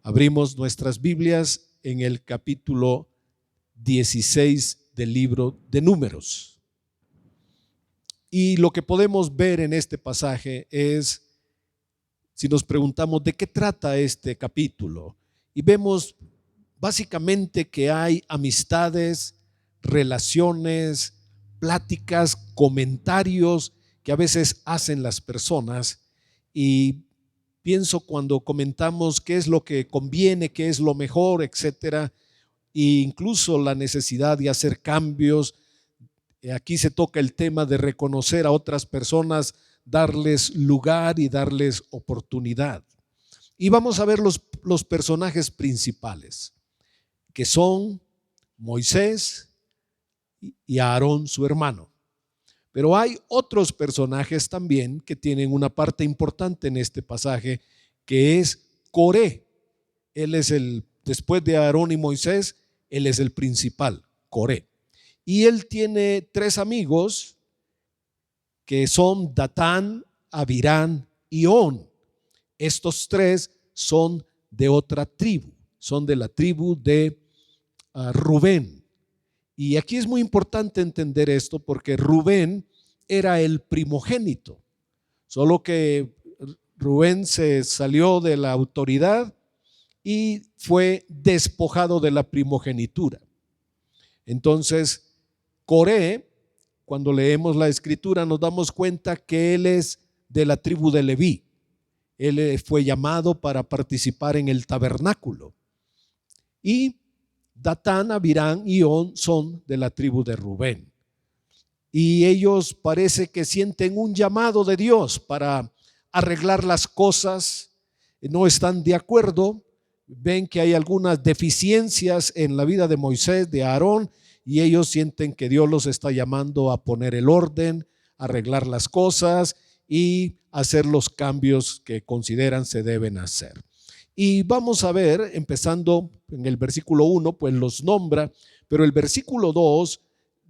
Abrimos nuestras Biblias en el capítulo 16 del libro de Números. Y lo que podemos ver en este pasaje es, si nos preguntamos de qué trata este capítulo, y vemos básicamente que hay amistades, relaciones, pláticas, comentarios que a veces hacen las personas, y pienso cuando comentamos qué es lo que conviene, qué es lo mejor, etcétera, e incluso la necesidad de hacer cambios. Aquí se toca el tema de reconocer a otras personas, darles lugar y darles oportunidad. Y vamos a ver los personajes principales, que son Moisés y Aarón, su hermano. Pero hay otros personajes también que tienen una parte importante en este pasaje, que es Coré. Él es después de Aarón y Moisés, él es el principal, Coré. Y él tiene tres amigos que son Datán, Abirán y On. Estos tres son de otra tribu, son de la tribu de Rubén. Y aquí es muy importante entender esto porque Rubén era el primogénito, solo que Rubén se salió de la autoridad y fue despojado de la primogenitura. Entonces, Coré, cuando leemos la escritura, nos damos cuenta que él es de la tribu de Leví. Él fue llamado para participar en el tabernáculo. Y Datán, Abirán y On son de la tribu de Rubén. Y ellos parece que sienten un llamado de Dios para arreglar las cosas. No están de acuerdo, ven que hay algunas deficiencias en la vida de Moisés, de Aarón, y ellos sienten que Dios los está llamando a poner el orden, arreglar las cosas y hacer los cambios que consideran se deben hacer. Y vamos a ver, empezando en el versículo 1, pues los nombra, pero el versículo 2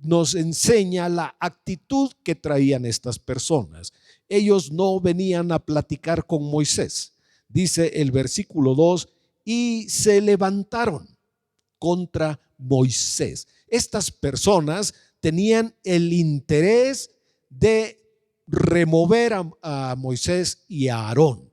nos enseña la actitud que traían estas personas. Ellos no venían a platicar con Moisés. Dice el versículo 2, y se levantaron contra Moisés. Estas personas tenían el interés de remover a Moisés y a Aarón.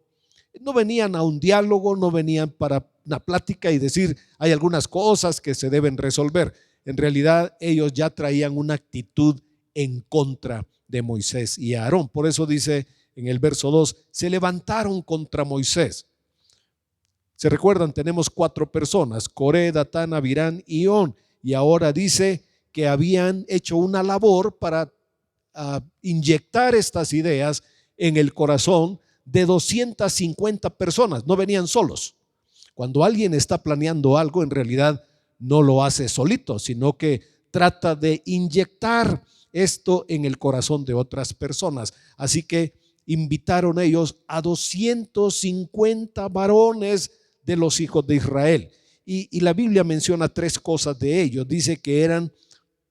No venían a un diálogo, no venían para una plática y decir hay algunas cosas que se deben resolver. En realidad ellos ya traían una actitud en contra de Moisés y Aarón. Por eso dice en el verso 2, se levantaron contra Moisés. Se recuerdan, tenemos cuatro personas, Coré, Datán, Abirán y On. Y ahora dice que habían hecho una labor para inyectar estas ideas en el corazón de 250 personas. No venían solos. Cuando alguien está planeando algo, en realidad no lo hace solito, sino que trata de inyectar esto en el corazón de otras personas. Así que invitaron ellos a 250 varones de los hijos de Israel. Y la Biblia menciona tres cosas de ellos. Dice que eran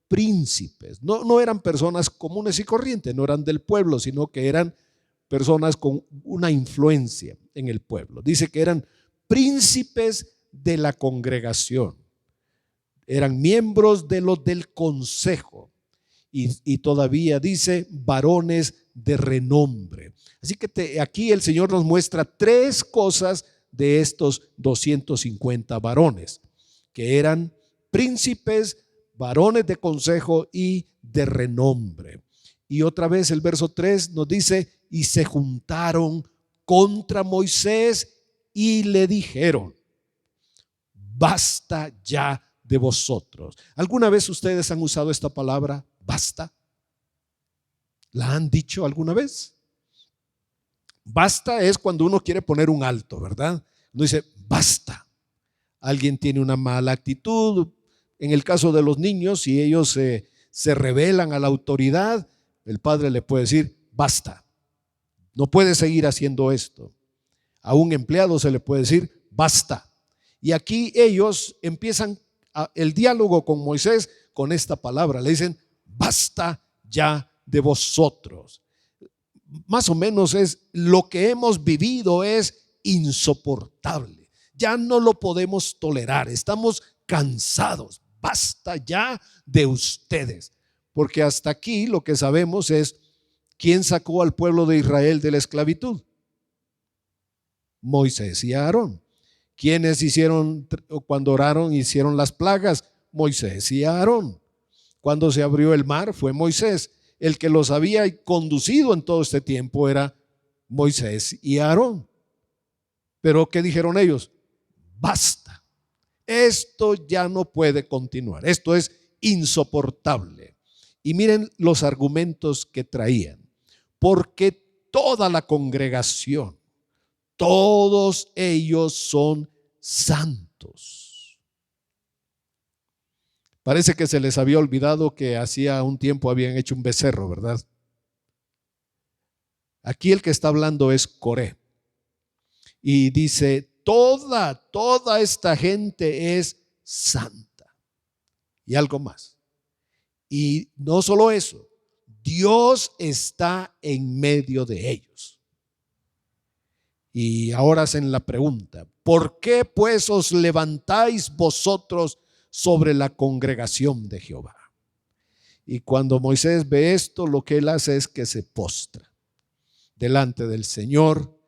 príncipes. No eran personas comunes y corrientes, no eran del pueblo, sino que eran personas con una influencia en el pueblo. Dice que eran príncipes de la congregación, eran miembros de los del consejo y todavía dice varones de renombre. Así que aquí el Señor nos muestra tres cosas de estos 250 varones, que eran príncipes, varones de consejo y de renombre. Y otra vez el verso 3 nos dice, y se juntaron contra Moisés y le dijeron, basta ya de vosotros. ¿Alguna vez ustedes han usado esta palabra, basta? ¿La han dicho alguna vez? Basta es cuando uno quiere poner un alto, ¿verdad? Uno dice, basta. Alguien tiene una mala actitud. En el caso de los niños, si ellos se rebelan a la autoridad, el padre le puede decir, basta. No puede seguir haciendo esto. A un empleado se le puede decir, basta. Y aquí ellos empiezan el diálogo con Moisés con esta palabra. Le dicen, basta ya de vosotros. Más o menos es lo que hemos vivido es insoportable. ya no lo podemos tolerar, estamos cansados, basta ya de ustedes. Porque hasta aquí lo que sabemos es quién sacó al pueblo de Israel de la esclavitud. Moisés y Aarón. ¿Quiénes hicieron, cuando oraron, hicieron las plagas? Moisés y Aarón. Cuando se abrió el mar fue Moisés. El que los había conducido en todo este tiempo era Moisés y Aarón. Pero ¿qué dijeron ellos? Basta. Esto ya no puede continuar. Esto es insoportable. Y miren los argumentos que traían. Porque toda la congregación, todos ellos son santos. Parece que se les había olvidado que hacía un tiempo habían hecho un becerro, ¿verdad? Aquí el que está hablando es Coré. Y dice, toda esta gente es santa. Y algo más. Y no solo eso, Dios está en medio de ellos. Y ahora hacen la pregunta, ¿por qué pues os levantáis vosotros sobre la congregación de Jehová? Y cuando Moisés ve esto, lo que él hace es que se postra delante del Señor.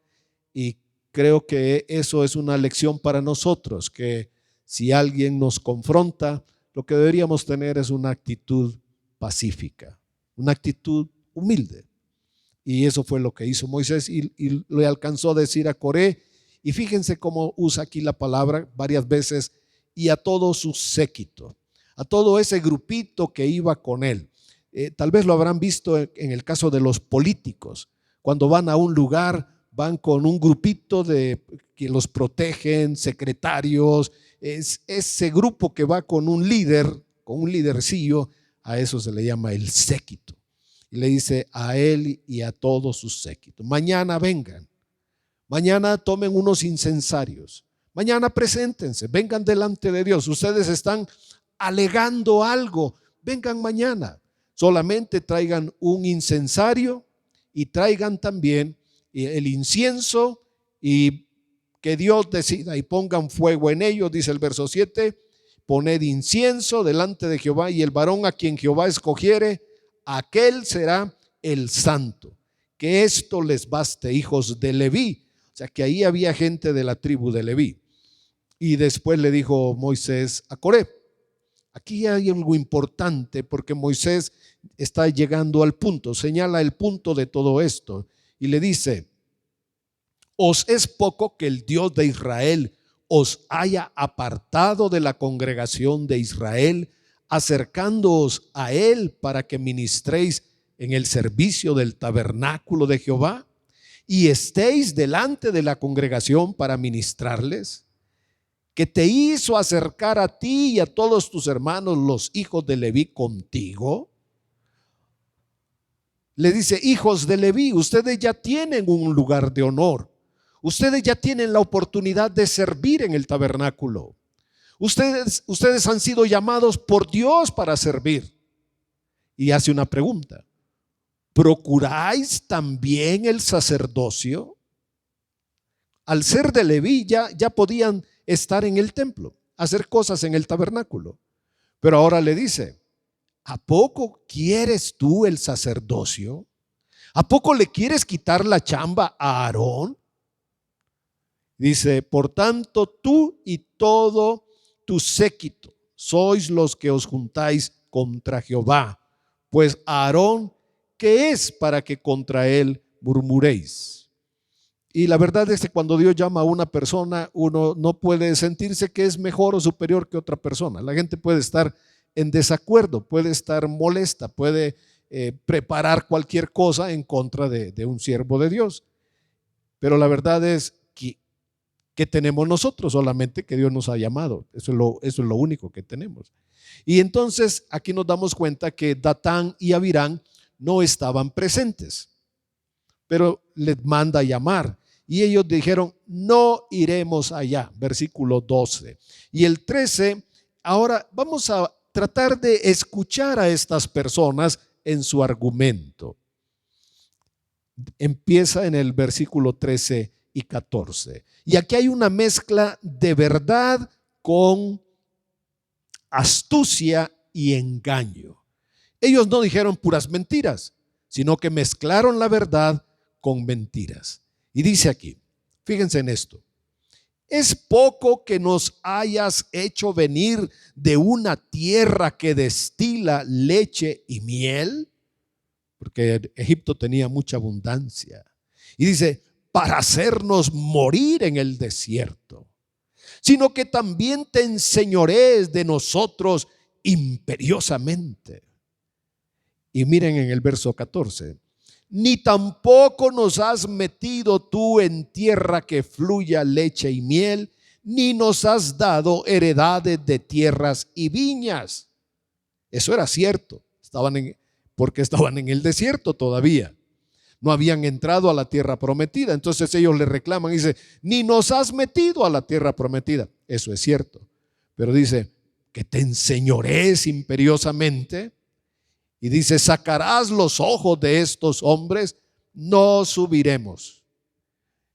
Y creo que eso es una lección para nosotros, que si alguien nos confronta, lo que deberíamos tener es una actitud pacífica, una actitud humilde. Y eso fue lo que hizo Moisés y le alcanzó a decir a Coré. Y fíjense cómo usa aquí la palabra varias veces, y a todo su séquito, a todo ese grupito que iba con él. Tal vez lo habrán visto en el caso de los políticos. Cuando van a un lugar, van con un grupito de que los protegen, secretarios. Es ese grupo que va con un líder, con un lidercillo. A eso se le llama el séquito. Y le dice a él y a todos sus séquitos: mañana vengan, mañana tomen unos incensarios, mañana preséntense, vengan delante de Dios. Ustedes están alegando algo, vengan mañana. Solamente traigan un incensario y traigan también el incienso, y que Dios decida, y pongan fuego en ellos. Dice el verso 7: poned incienso delante de Jehová, y el varón a quien Jehová escogiere, aquel será el santo. Que esto les baste, hijos de Leví. O sea que ahí había gente de la tribu de Leví. Y después le dijo Moisés a Coré. Aquí hay algo importante, porque Moisés está llegando al punto, señala el punto de todo esto y le dice: ¿os es poco que el Dios de Israel os haya apartado de la congregación de Israel, acercándoos a él para que ministréis en el servicio del tabernáculo de Jehová y estéis delante de la congregación para ministrarles? Que te hizo acercar a ti y a todos tus hermanos, los hijos de Leví, contigo. Le dice: hijos de Leví, ustedes ya tienen un lugar de honor. Ustedes ya tienen la oportunidad de servir en el tabernáculo. Ustedes han sido llamados por Dios para servir. Y hace una pregunta: ¿procuráis también el sacerdocio? Al ser de Leví ya podían estar en el templo, hacer cosas en el tabernáculo. Pero ahora le dice: ¿a poco quieres tú el sacerdocio? ¿A poco le quieres quitar la chamba a Aarón? Dice: por tanto, tú y todo tu séquito sois los que os juntáis contra Jehová, pues Aarón, ¿qué es para que contra él murmuréis? Y la verdad es que cuando Dios llama a una persona, uno no puede sentirse que es mejor o superior que otra persona. La gente puede estar en desacuerdo, puede estar molesta, puede preparar cualquier cosa en contra de un siervo de Dios. Pero la verdad es que tenemos nosotros solamente que Dios nos ha llamado. Eso es lo único que tenemos. Y entonces aquí nos damos cuenta que Datán y Abirán no estaban presentes, pero les manda a llamar. Y ellos dijeron: no iremos allá. Versículo 12. Y el 13, ahora vamos a tratar de escuchar a estas personas en su argumento. Empieza en el versículo 13 y 14. Y aquí hay una mezcla de verdad con astucia y engaño. Ellos no dijeron puras mentiras, sino que mezclaron la verdad con mentiras. Y dice aquí, fíjense en esto: ¿es poco que nos hayas hecho venir de una tierra que destila leche y miel? Porque Egipto tenía mucha abundancia. Y dice, para hacernos morir en el desierto, sino que también te enseñorees de nosotros imperiosamente. Y miren en el verso 14, ni tampoco nos has metido tú en tierra que fluya leche y miel, ni nos has dado heredades de tierras y viñas. Eso era cierto, porque estaban en el desierto todavía. No habían entrado a la tierra prometida. Entonces ellos le reclaman y dicen, ni nos has metido a la tierra prometida. Eso es cierto. Pero dice, que te enseñorees imperiosamente. Y dice, sacarás los ojos de estos hombres, no subiremos.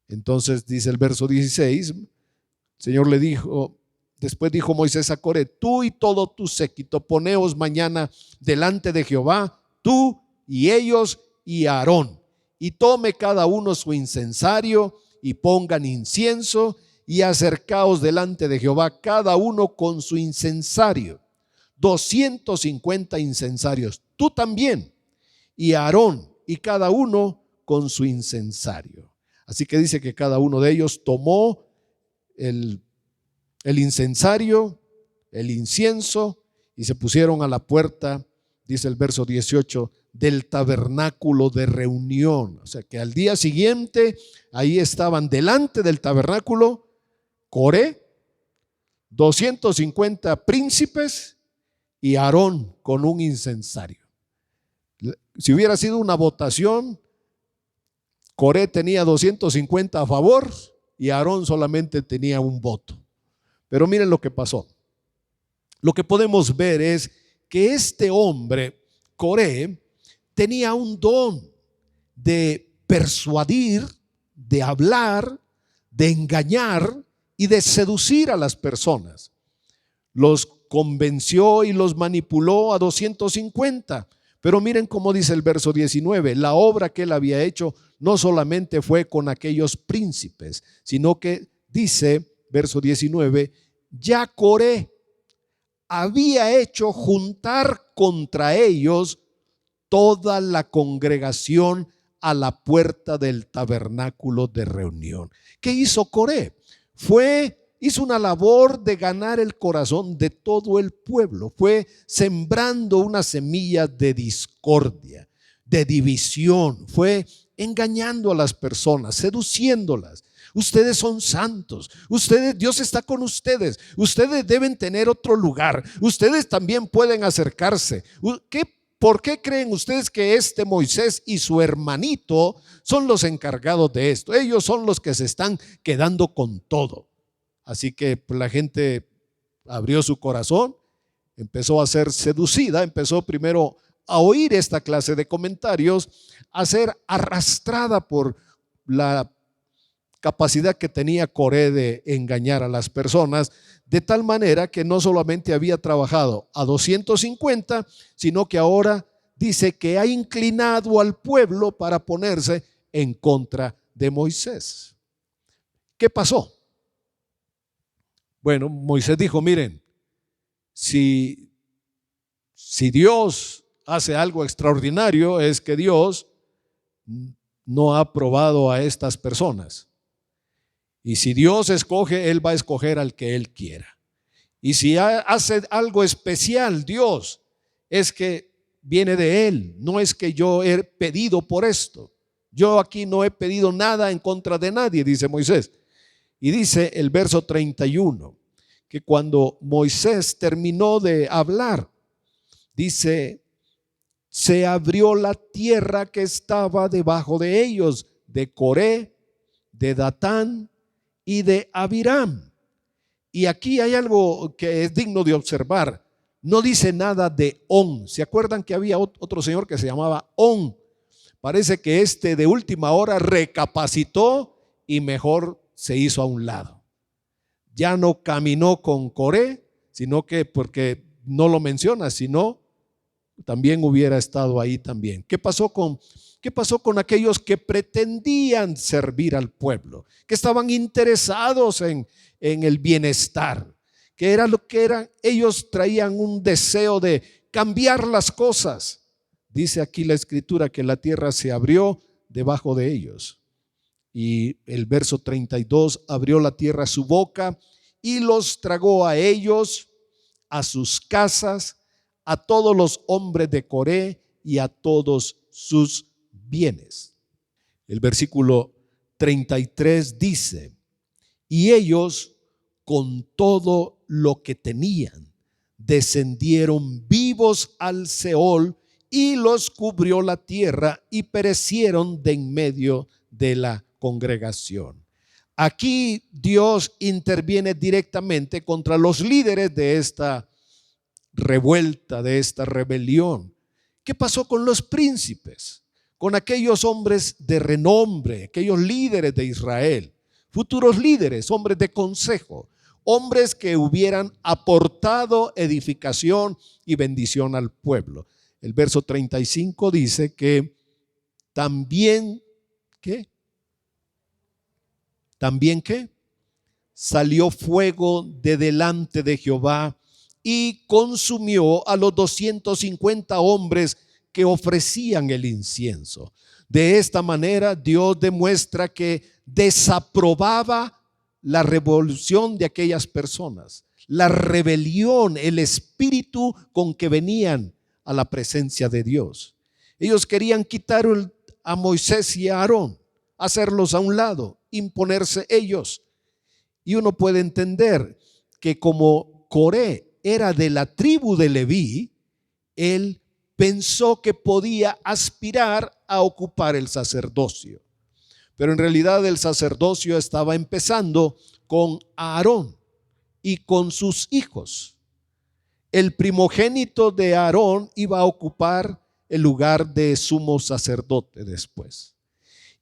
Entonces dice el verso 16, el Señor le dijo, después dijo Moisés a Coré, tú y todo tu séquito, poneos mañana delante de Jehová, tú y ellos y Aarón, y tome cada uno su incensario y pongan incienso y acercaos delante de Jehová, cada uno con su incensario, 250 incensarios, tú también, y Aarón, y cada uno con su incensario. Así que dice que cada uno de ellos tomó el incensario, el incienso, y se pusieron a la puerta, dice el verso 18, del tabernáculo de reunión. O sea que al día siguiente ahí estaban delante del tabernáculo Coré, 250 príncipes y Aarón con un incensario. Si hubiera sido una votación, Coré tenía 250 a favor y Aarón solamente tenía un voto. Pero miren lo que pasó. Lo que podemos ver es que este hombre, Coré, tenía un don de persuadir, de hablar, de engañar y de seducir a las personas. Los convenció y los manipuló a 250. Pero miren cómo dice el verso 19, la obra que él había hecho no solamente fue con aquellos príncipes, sino que dice, verso 19, ya Coré había hecho juntar contra ellos toda la congregación a la puerta del tabernáculo de reunión. ¿Qué hizo Coré? Hizo una labor de ganar el corazón de todo el pueblo. Fue sembrando una semilla de discordia, de división. Fue engañando a las personas, seduciéndolas. Ustedes son santos, Dios está con ustedes, ustedes deben tener otro lugar, ustedes también pueden acercarse. ¿Por qué creen ustedes que este Moisés y su hermanito son los encargados de esto? Ellos son los que se están quedando con todo. Así que la gente abrió su corazón, empezó a ser seducida, empezó primero a oír esta clase de comentarios, a ser arrastrada por la capacidad que tenía Coré de engañar a las personas, de tal manera que no solamente había trabajado a 250, sino que ahora dice que ha inclinado al pueblo para ponerse en contra de Moisés. ¿Qué pasó? Bueno, Moisés dijo, miren, si Dios hace algo extraordinario, es que Dios no ha aprobado a estas personas. Y si Dios escoge, Él va a escoger al que Él quiera. Y si hace algo especial Dios, es que viene de Él. No es que yo he pedido por esto. Yo aquí no he pedido nada en contra de nadie, dice Moisés. Y dice el verso 31, que cuando Moisés terminó de hablar, dice, se abrió la tierra que estaba debajo de ellos, de Coré, de Datán y de Abiram. Y aquí hay algo que es digno de observar. No dice nada de On. ¿Se acuerdan que había otro señor que se llamaba On? Parece que de última hora recapacitó y mejor se hizo a un lado. Ya no caminó con Coré, sino que porque no lo menciona, sino también hubiera estado ahí también. ¿Qué pasó con aquellos que pretendían servir al pueblo, que estaban interesados en el bienestar, que era lo que eran? Ellos traían un deseo de cambiar las cosas. Dice aquí la escritura que la tierra se abrió debajo de ellos. Y el verso 32, abrió la tierra su boca y los tragó a ellos, a sus casas, a todos los hombres de Coré y a todos sus bienes. El versículo 33 dice: y ellos con todo lo que tenían descendieron vivos al Seol, y los cubrió la tierra y perecieron de en medio de la congregación. Aquí Dios interviene directamente contra los líderes de esta revuelta, de esta rebelión. ¿Qué pasó con los príncipes? Con aquellos hombres de renombre, aquellos líderes de Israel, futuros líderes, hombres de consejo, hombres que hubieran aportado edificación y bendición al pueblo. El verso 35 dice que también, ¿qué? También, ¿qué? Salió fuego de delante de Jehová y consumió a los 250 hombres que ofrecían el incienso. De esta manera Dios demuestra que desaprobaba la revolución de aquellas personas, la rebelión, el espíritu con que venían a la presencia de Dios. Ellos querían quitar a Moisés y a Aarón, hacerlos a un lado, imponerse ellos. Y uno puede entender que como Coré era de la tribu de Leví, él pensó que podía aspirar a ocupar el sacerdocio. Pero en realidad el sacerdocio estaba empezando con Aarón y con sus hijos. El primogénito de Aarón iba a ocupar el lugar de sumo sacerdote después.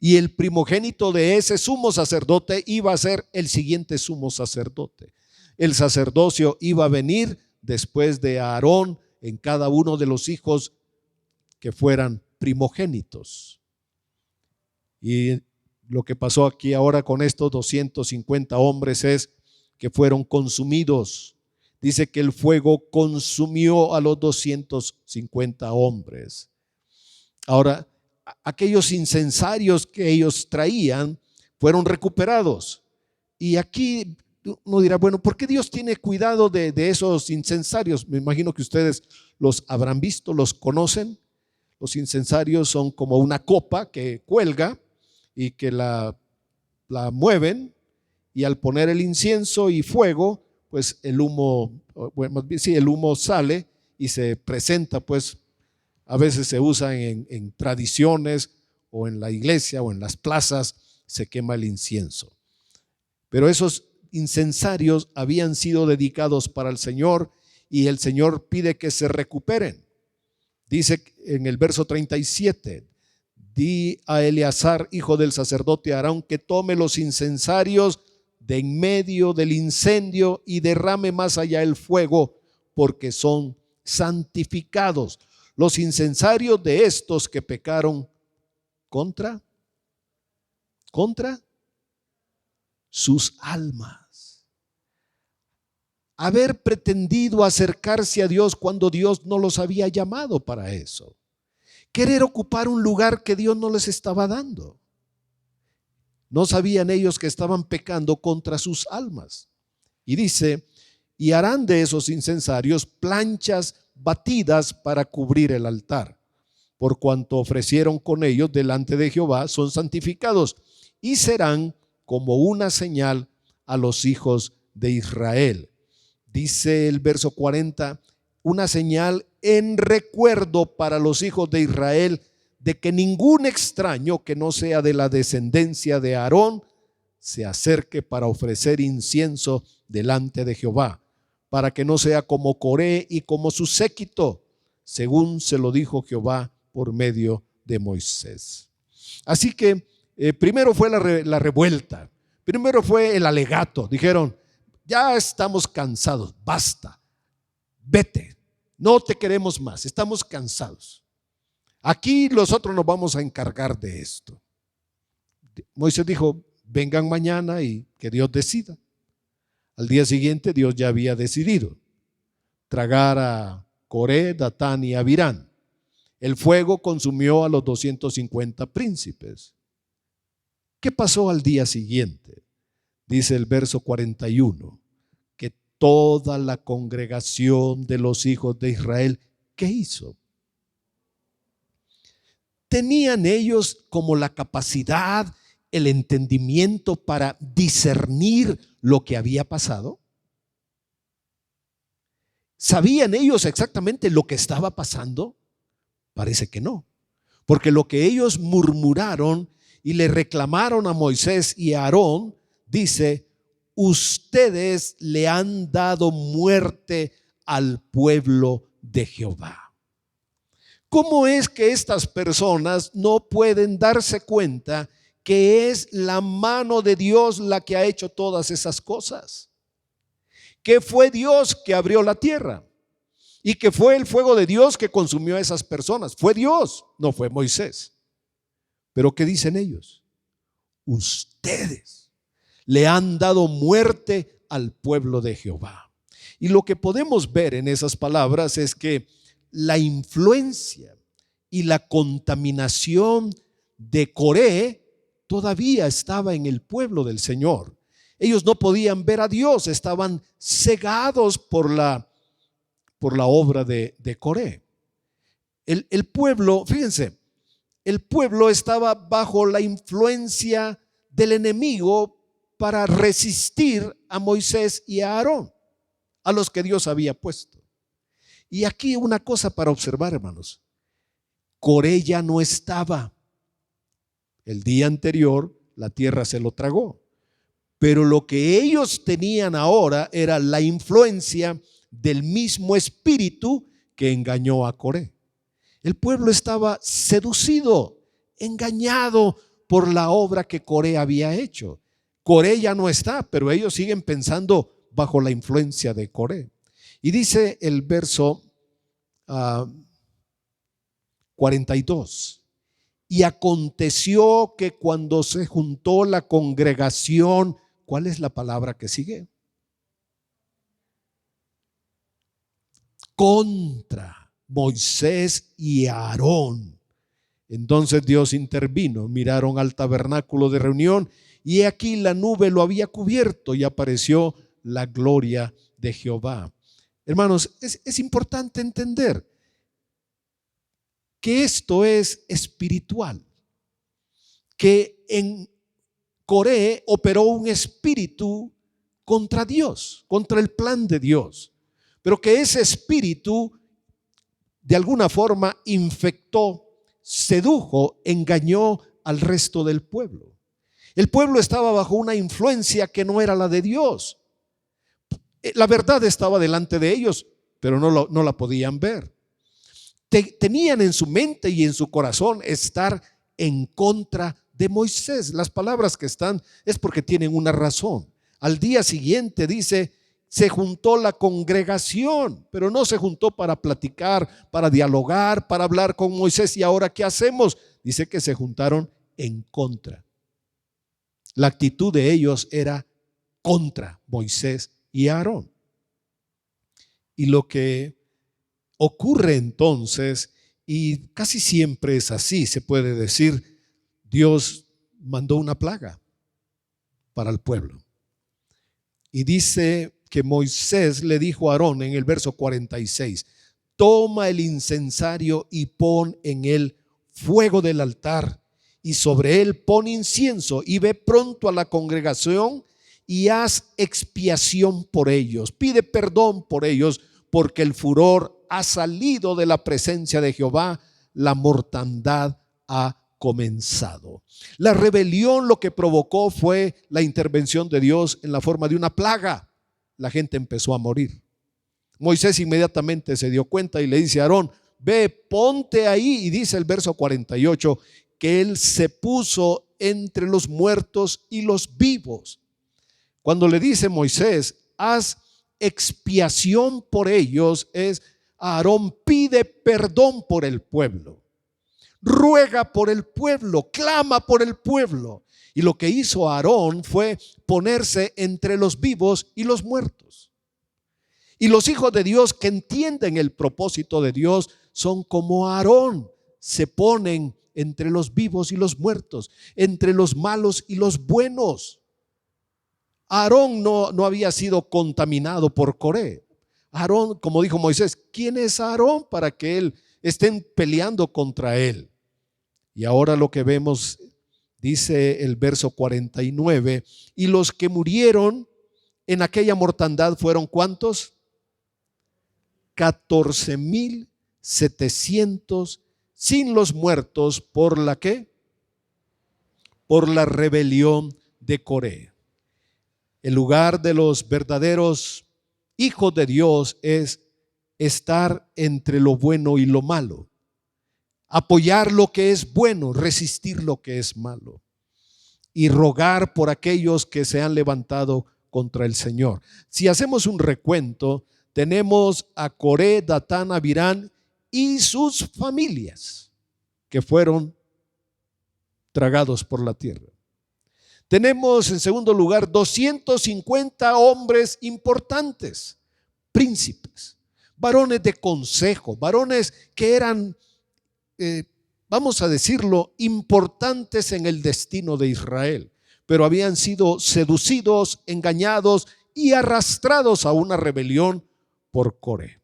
Y el primogénito de ese sumo sacerdote iba a ser el siguiente sumo sacerdote. El sacerdocio iba a venir después de Aarón en cada uno de los hijos que fueran primogénitos. Y lo que pasó aquí ahora con estos 250 hombres es que fueron consumidos. Dice que el fuego consumió a los 250 hombres. Ahora, aquellos incensarios que ellos traían fueron recuperados. Y aquí uno dirá, bueno, ¿por qué Dios tiene cuidado de esos incensarios? Me imagino que ustedes los habrán visto, los conocen. Los incensarios son como una copa que cuelga y que la mueven, y al poner el incienso y fuego, pues el humo, bueno, sí, el humo sale y se presenta. Pues a veces se usa en tradiciones o en la iglesia o en las plazas, se quema el incienso. Pero esos incensarios habían sido dedicados para el Señor y el Señor pide que se recuperen. Dice en el verso 37, di a Eleazar, hijo del sacerdote Aarón, que tome los incensarios de en medio del incendio y derrame más allá el fuego, porque son santificados. Los incensarios de estos que pecaron contra sus almas. Haber pretendido acercarse a Dios cuando Dios no los había llamado para eso. Querer ocupar un lugar que Dios no les estaba dando. No sabían ellos que estaban pecando contra sus almas. Y dice, y harán de esos incensarios planchas batidas para cubrir el altar. Por cuanto ofrecieron con ellos delante de Jehová, son santificados y serán como una señal a los hijos de Israel. Dice el verso 40, una señal en recuerdo para los hijos de Israel de que ningún extraño que no sea de la descendencia de Aarón se acerque para ofrecer incienso delante de Jehová, para que no sea como Coré y como su séquito, según se lo dijo Jehová por medio de Moisés. Así que Primero fue la revuelta, primero fue el alegato. Dijeron, ya estamos cansados, basta, vete, no te queremos más, estamos cansados. Aquí nosotros nos vamos a encargar de esto. Moisés dijo, vengan mañana y que Dios decida. Al día siguiente Dios ya había decidido tragar a Coré, Datán y Abirán. El fuego consumió a los 250 príncipes. ¿Qué pasó al día siguiente? Dice el verso 41, que toda la congregación de los hijos de Israel, ¿qué hizo? ¿Tenían ellos como la capacidad, el entendimiento para discernir lo que había pasado? ¿Sabían ellos exactamente lo que estaba pasando? Parece que no, porque lo que ellos murmuraron y le reclamaron a Moisés y a Aarón, dice, ustedes le han dado muerte al pueblo de Jehová. ¿Cómo es que estas personas no pueden darse cuenta que es la mano de Dios la que ha hecho todas esas cosas? Que fue Dios que abrió la tierra y que fue el fuego de Dios que consumió a esas personas. Fue Dios, no fue Moisés. Pero ¿qué dicen ellos? Ustedes le han dado muerte al pueblo de Jehová. Y lo que podemos ver en esas palabras es que la influencia y la contaminación de Coré todavía estaba en el pueblo del Señor. Ellos no podían ver a Dios, estaban cegados por la obra de Coré. El pueblo, fíjense, el pueblo estaba bajo la influencia del enemigo para resistir a Moisés y a Aarón, a los que Dios había puesto. Y aquí una cosa para observar, hermanos. Coré ya no estaba. El día anterior la tierra se lo tragó. Pero lo que ellos tenían ahora era la influencia del mismo espíritu que engañó a Coré. El pueblo estaba seducido, engañado por la obra que Coré había hecho. Coré ya no está, pero ellos siguen pensando bajo la influencia de Coré. Y dice el verso 42. Y aconteció que cuando se juntó la congregación, ¿cuál es la palabra que sigue? Contra Moisés y Aarón. Entonces Dios intervino, miraron al tabernáculo de reunión y aquí la nube lo había cubierto y apareció la gloria de Jehová. Hermanos, es importante entender que esto es espiritual, que en Coré operó un espíritu contra Dios, contra el plan de Dios, pero que ese espíritu de alguna forma infectó, sedujo, engañó al resto del pueblo. El pueblo estaba bajo una influencia que no era la de Dios. La verdad estaba delante de ellos, pero no la podían ver. Tenían en su mente y en su corazón estar en contra de Moisés. Las palabras que están es porque tienen una razón. Al día siguiente dice, se juntó la congregación, pero no se juntó para platicar, para dialogar, para hablar con Moisés. ¿Y ahora qué hacemos? Dice que se juntaron en contra. La actitud de ellos era contra Moisés y Aarón. Y lo que ocurre entonces, y casi siempre es así, se puede decir, Dios mandó una plaga para el pueblo. Y dice que Moisés le dijo a Aarón en el verso 46, toma el incensario y pon en él fuego del altar y sobre él pon incienso y ve pronto a la congregación y haz expiación por ellos, pide perdón por ellos porque el furor ha salido de la presencia de Jehová, la mortandad ha comenzado. La rebelión lo que provocó fue la intervención de Dios en la forma de una plaga. La gente empezó a morir. Moisés inmediatamente se dio cuenta y le dice a Aarón, ve, ponte ahí. Y dice el verso 48 que él se puso entre los muertos y los vivos. Cuando le dice Moisés, haz expiación por ellos, es Aarón pide perdón por el pueblo, ruega por el pueblo, clama por el pueblo. Y lo que hizo Aarón fue ponerse entre los vivos y los muertos. Y los hijos de Dios que entienden el propósito de Dios son como Aarón, se ponen entre los vivos y los muertos, entre los malos y los buenos. Aarón no había sido contaminado por Coré. Aarón, como dijo Moisés, ¿quién es Aarón para que él estén peleando contra él? Y ahora lo que vemos, dice el verso 49, y los que murieron en aquella mortandad fueron ¿cuántos? 14,700 sin los muertos por la ¿qué? Por la rebelión de Coré. El lugar de los verdaderos hijos de Dios es estar entre lo bueno y lo malo, apoyar lo que es bueno, resistir lo que es malo y rogar por aquellos que se han levantado contra el Señor. Si hacemos un recuento, tenemos a Coré, Datán, Abirán y sus familias que fueron tragados por la tierra. Tenemos en segundo lugar 250 hombres importantes, príncipes, varones de consejo, varones que eran, vamos a decirlo, importantes en el destino de Israel, pero habían sido seducidos, engañados y arrastrados a una rebelión por Coré.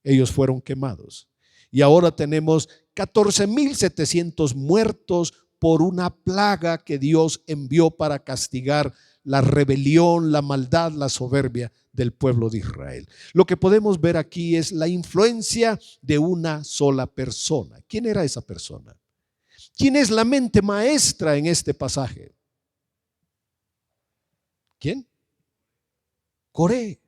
Ellos fueron quemados. Y ahora tenemos 14,700 muertos por una plaga que Dios envió para castigar la rebelión, la maldad, la soberbia del pueblo de Israel. Lo que podemos ver aquí es la influencia de una sola persona. ¿Quién era esa persona? ¿Quién es la mente maestra en este pasaje? ¿Quién? Coré.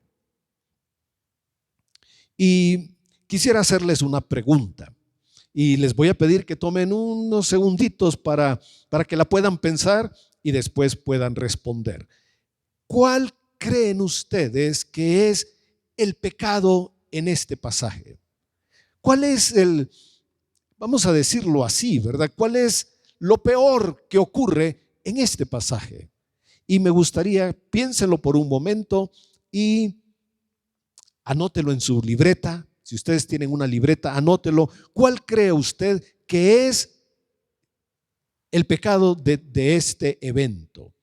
Y quisiera hacerles una pregunta. Y les voy a pedir que tomen unos segunditos para que la puedan pensar y después puedan responder. ¿Cuál creen ustedes que es el pecado en este pasaje? ¿Cuál es vamos a decirlo así, ¿verdad? ¿Cuál es lo peor que ocurre en este pasaje? Y me gustaría, piénselo por un momento y anótelo en su libreta. Si ustedes tienen una libreta, anótelo. ¿Cuál cree usted que es el pecado de este evento?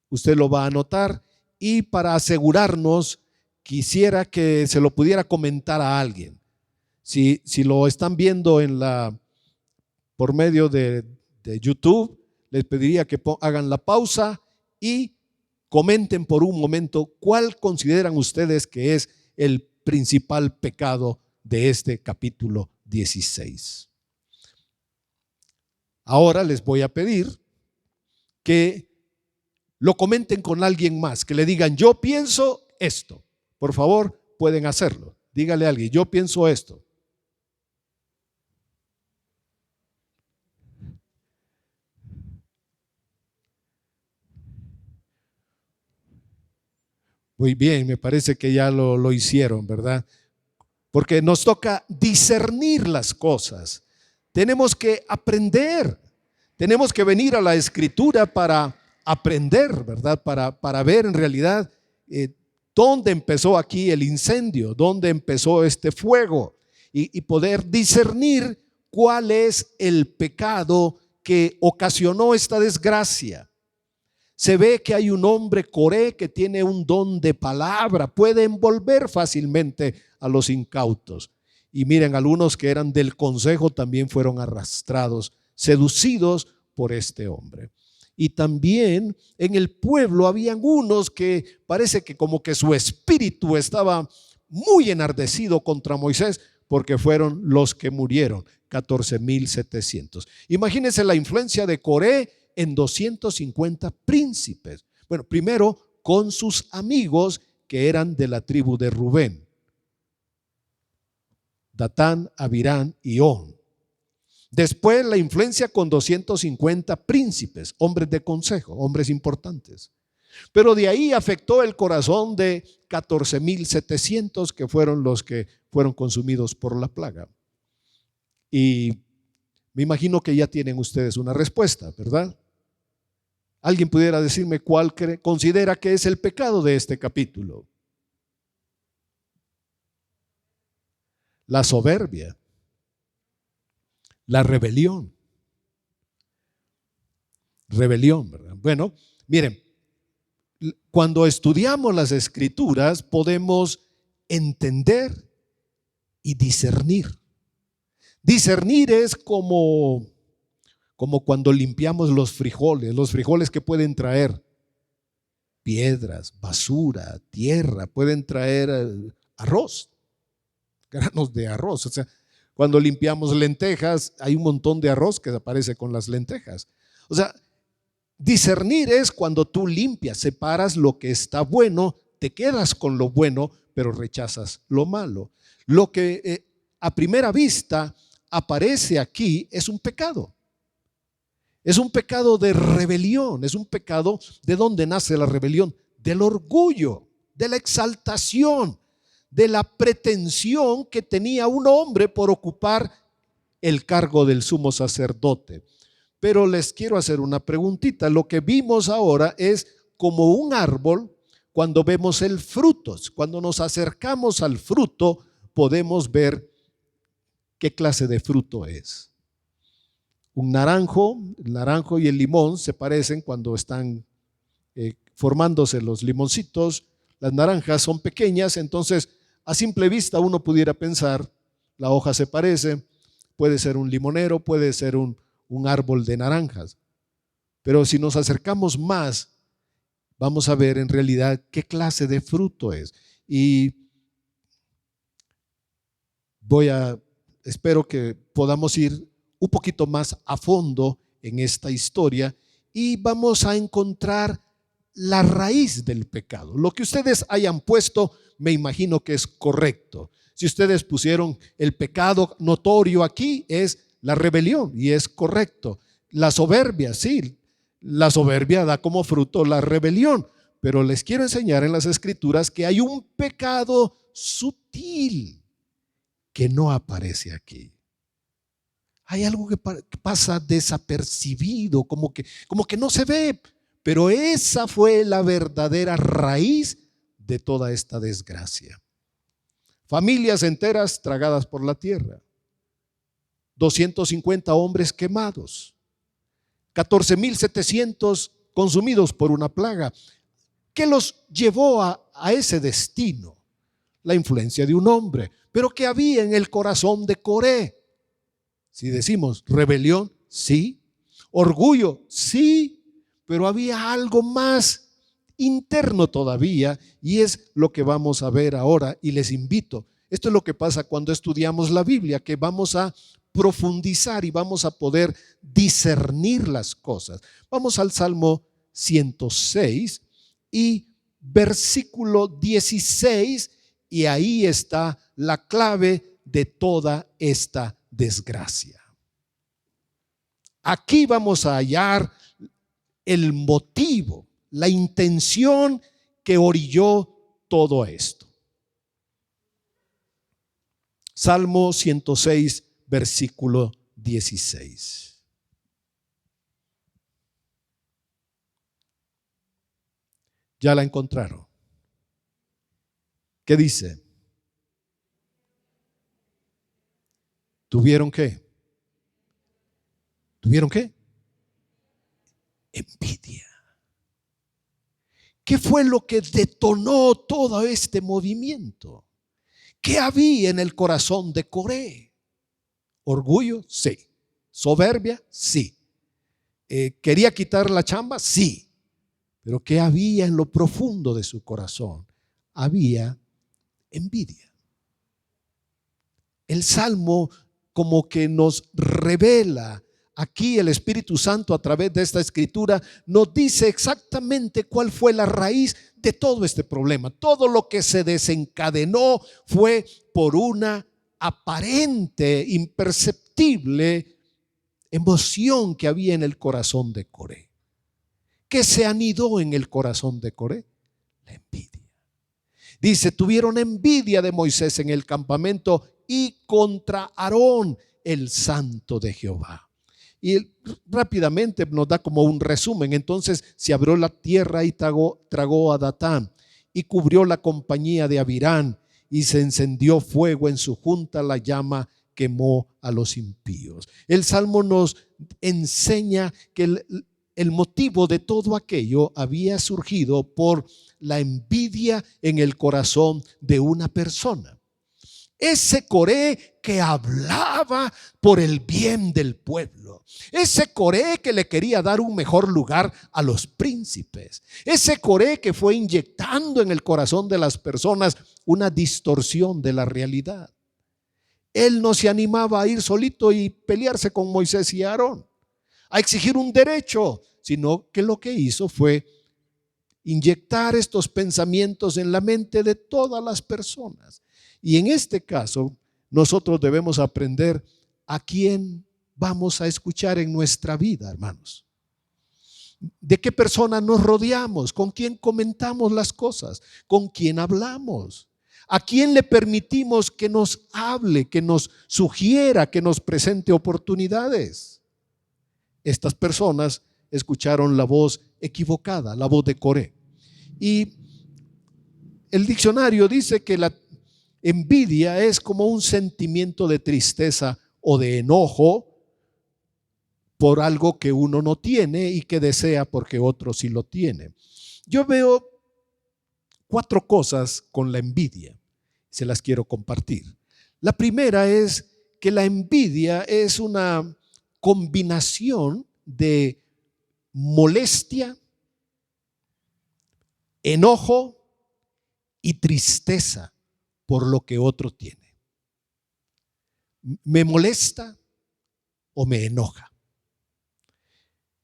Usted lo va a anotar y para asegurarnos, quisiera que se lo pudiera comentar a alguien. Si lo están viendo por medio de YouTube, les pediría que hagan la pausa y comenten por un momento cuál consideran ustedes que es el principal pecado de este capítulo 16. Ahora les voy a pedir que lo comenten con alguien más, que le digan, yo pienso esto. Por favor, pueden hacerlo. Dígale a alguien, yo pienso esto. Muy bien, me parece que ya lo hicieron, ¿verdad? Porque nos toca discernir las cosas. Tenemos que aprender. Tenemos que venir a la Escritura para aprender, ¿verdad? Para ver en realidad dónde empezó aquí el incendio, dónde empezó este fuego y poder discernir cuál es el pecado que ocasionó esta desgracia. Se ve que hay un hombre, Coré, que tiene un don de palabra, puede envolver fácilmente a los incautos. Y miren, algunos que eran del consejo también fueron arrastrados, seducidos por este hombre. Y también en el pueblo habían unos que parece que como que su espíritu estaba muy enardecido contra Moisés, porque fueron los que murieron, 14,700. Imagínense la influencia de Coré en 250 príncipes. Bueno, primero con sus amigos que eran de la tribu de Rubén, Datán, Abirán y On. Después la influencia con 250 príncipes, hombres de consejo, hombres importantes. Pero de ahí afectó el corazón de 14,700 que fueron los que fueron consumidos por la plaga. Y me imagino que ya tienen ustedes una respuesta, ¿verdad? ¿Alguien pudiera decirme cuál considera que es el pecado de este capítulo? La soberbia, la rebelión. Rebelión, ¿verdad? Bueno, miren, cuando estudiamos las Escrituras podemos entender y discernir. Discernir es como cuando limpiamos los frijoles que pueden traer piedras, basura, tierra, pueden traer arroz, granos de arroz. O sea, cuando limpiamos lentejas, hay un montón de arroz que aparece con las lentejas. O sea, discernir es cuando tú limpias, separas lo que está bueno, te quedas con lo bueno, pero rechazas lo malo. Lo que a primera vista aparece aquí es un pecado. Es un pecado de rebelión, es un pecado. ¿De dónde nace la rebelión? Del orgullo, de la exaltación, de la pretensión que tenía un hombre por ocupar el cargo del sumo sacerdote. Pero les quiero hacer una preguntita. Lo que vimos ahora es como un árbol cuando vemos el fruto. Cuando nos acercamos al fruto, podemos ver qué clase de fruto es. Un naranjo, el naranjo y el limón se parecen cuando están formándose los limoncitos. Las naranjas son pequeñas, entonces a simple vista uno pudiera pensar, la hoja se parece, puede ser un limonero, puede ser un árbol de naranjas. Pero si nos acercamos más, vamos a ver en realidad qué clase de fruto es. Y espero que podamos ir un poquito más a fondo en esta historia y vamos a encontrar la raíz del pecado. Lo que ustedes hayan puesto, me imagino que es correcto. Si ustedes pusieron el pecado notorio aquí, es la rebelión, y es correcto. La soberbia, sí, la soberbia da como fruto la rebelión, pero les quiero enseñar en las Escrituras que hay un pecado sutil que no aparece aquí. Hay algo que pasa desapercibido, como que no se ve, pero esa fue la verdadera raíz de toda esta desgracia. Familias enteras tragadas por la tierra, 250 hombres quemados, 14,700 consumidos por una plaga. ¿Qué los llevó a ese destino? La influencia de un hombre. Pero ¿qué había en el corazón de Coré? Si decimos rebelión, sí. Orgullo, sí. Pero había algo más interno todavía, y es lo que vamos a ver ahora. Y les invito, esto es lo que pasa cuando estudiamos la Biblia, que vamos a profundizar y vamos a poder discernir las cosas. Vamos al Salmo 106 y versículo 16, y ahí está la clave de toda esta desgracia. Aquí vamos a hallar el motivo, la intención que orilló todo esto. Salmo 106, versículo 16. ¿Ya la encontraron? ¿Qué dice? ¿Tuvieron qué? ¿Tuvieron qué? Envidia. ¿Qué fue lo que detonó todo este movimiento? ¿Qué había en el corazón de Coré? ¿Orgullo? Sí. ¿Soberbia? Sí. ¿Quería quitar la chamba? Sí. Pero ¿qué había en lo profundo de su corazón? Había envidia. El Salmo como que nos revela. Aquí el Espíritu Santo, a través de esta escritura, nos dice exactamente cuál fue la raíz de todo este problema. Todo lo que se desencadenó fue por una aparente, imperceptible emoción que había en el corazón de Coré. ¿Qué se anidó en el corazón de Coré? La envidia. Dice, tuvieron envidia de Moisés en el campamento y contra Aarón, el santo de Jehová. Y rápidamente nos da como un resumen. Entonces se abrió la tierra y tragó a Datán y cubrió la compañía de Abirán, y se encendió fuego en su junta, la llama quemó a los impíos. El Salmo nos enseña que el motivo de todo aquello había surgido por la envidia en el corazón de una persona. Ese Coré que hablaba por el bien del pueblo. Ese Coré que le quería dar un mejor lugar a los príncipes. Ese Coré que fue inyectando en el corazón de las personas una distorsión de la realidad. Él no se animaba a ir solito y pelearse con Moisés y Aarón, a exigir un derecho, sino que lo que hizo fue inyectar estos pensamientos en la mente de todas las personas. Y en este caso, nosotros debemos aprender a quién vamos a escuchar en nuestra vida, hermanos. ¿De qué persona nos rodeamos? ¿Con quién comentamos las cosas? ¿Con quién hablamos? ¿A quién le permitimos que nos hable, que nos sugiera, que nos presente oportunidades? Estas personas escucharon la voz equivocada, la voz de Coré. Y el diccionario dice que la envidia es como un sentimiento de tristeza o de enojo por algo que uno no tiene y que desea porque otro sí lo tiene. Yo veo 4 cosas con la envidia, se las quiero compartir. La primera es que la envidia es una combinación de molestia, enojo y tristeza por lo que otro tiene. ¿Me molesta o me enoja?